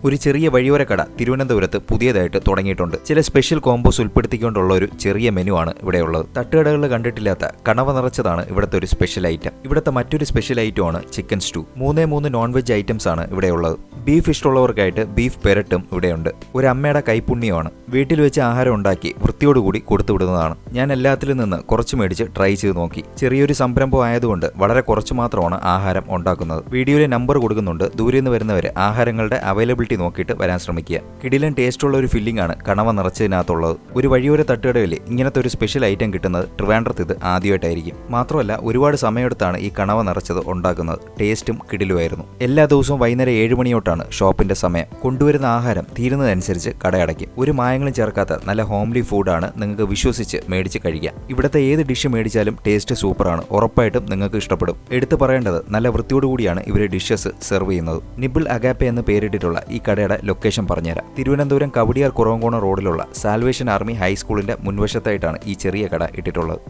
ഒരു ചെറിയ വഴിയോര കട തിരുവനന്തപുരത്ത് പുതിയതായിട്ട് തുടങ്ങിയിട്ടുണ്ട്. ചില സ്പെഷ്യൽ കോംബോസ് ഉൾപ്പെടുത്തിക്കൊണ്ടുള്ള ഒരു ചെറിയ മെനു ആണ് ഇവിടെയുള്ളത്. തട്ടുകടകളിൽ കണ്ടിട്ടില്ലാത്ത കണവ നിറച്ചതാണ് ഇവിടുത്തെ ഒരു സ്പെഷ്യൽ ഐറ്റം. ഇവിടുത്തെ മറ്റൊരു സ്പെഷ്യൽ ഐറ്റം ആണ് chicken stew. 3 non veg items ആണ് ഇവിടെയുള്ളത്. ബീഫ് ഇഷ്ടമുള്ളവർക്കായിട്ട് ബീഫ് പെരട്ടും ഇവിടെയുണ്ട്. ഒരു അമ്മയുടെ കൈപുണ്യമാണ്. വീട്ടിൽ വെച്ച് ആഹാരം ഉണ്ടാക്കി വൃത്തിയോടുകൂടി കൊടുത്തുവിടുന്നതാണ്. ഞാൻ എല്ലാത്തിലും നിന്ന് കുറച്ച് മേടിച്ച് ട്രൈ ചെയ്ത് നോക്കി. ചെറിയൊരു സംരംഭം ആയതുകൊണ്ട് വളരെ കുറച്ച് മാത്രമാണ് ആഹാരം ഉണ്ടാക്കുന്നത്. വീഡിയോയിലെ നമ്പർ കൊടുക്കുന്നുണ്ട്. ദൂരെ നിന്ന് വരുന്നവർ ആഹാരങ്ങളുടെ അവൈലബിലിറ്റി നോക്കിയിട്ട് വരാൻ ശ്രമിക്കുക. കിടിലൻ ടേസ്റ്റുള്ള ഒരു ഫില്ലിംഗ് ആണ് കണവ നിറച്ചതിനകത്തുള്ളത്. ഒരു വഴിയോര തട്ടുകടയിൽ ഇങ്ങനത്തെ ഒരു സ്പെഷ്യൽ ഐറ്റം കിട്ടുന്നത് ട്രിവാൻഡ്രത്ത് ഇത് ആദ്യമായിട്ടായിരിക്കും. മാത്രമല്ല ഒരുപാട് സമയമെടുത്താണ് ഈ കണവ നിറച്ചത് ഉണ്ടാക്കുന്നത്. ടേസ്റ്റും കിടിലുമായിരുന്നു. എല്ലാ ദിവസവും വൈകുന്നേരം 7 മണിയോട്ടാണ് ഷോപ്പിന്റെ സമയം. കൊണ്ടുവരുന്ന ആഹാരം തീരുന്നതനുസരിച്ച് കടയടയ്ക്കും. ഒരു മായങ്ങളും ചേർക്കാത്ത നല്ല ഹോംലി ഫുഡാണ്. നിങ്ങൾക്ക് വിശ്വസിച്ച് മേടിച്ച് കഴിക്കാം. ഇവിടുത്തെ ഏത് ഡിഷ് മേടിച്ചാലും ടേസ്റ്റ് സൂപ്പറാണ്. ഉറപ്പായിട്ടും നിങ്ങൾക്ക് ഇഷ്ടപ്പെടും. എടുത്തു പറയേണ്ടത് നല്ല വൃത്തിയോടുകൂടിയാണ് ഇവർ ഡിഷസ് സെർവ് ചെയ്യുന്നത്. നിബിൾ അഗാപ്പെ എന്ന് പേരിട്ടിട്ടുള്ള ഈ കടയുടെ ലൊക്കേഷൻ പറഞ്ഞുതരാം. തിരുവനന്തപുരം കവടിയാർ കുറവങ്കോണം റോഡിലുള്ള സാൽവേഷൻ ആർമി ഹൈസ്കൂളിന്റെ മുൻവശത്തായിട്ടാണ് ഈ ചെറിയ കട ഇട്ടിട്ടുള്ളത്.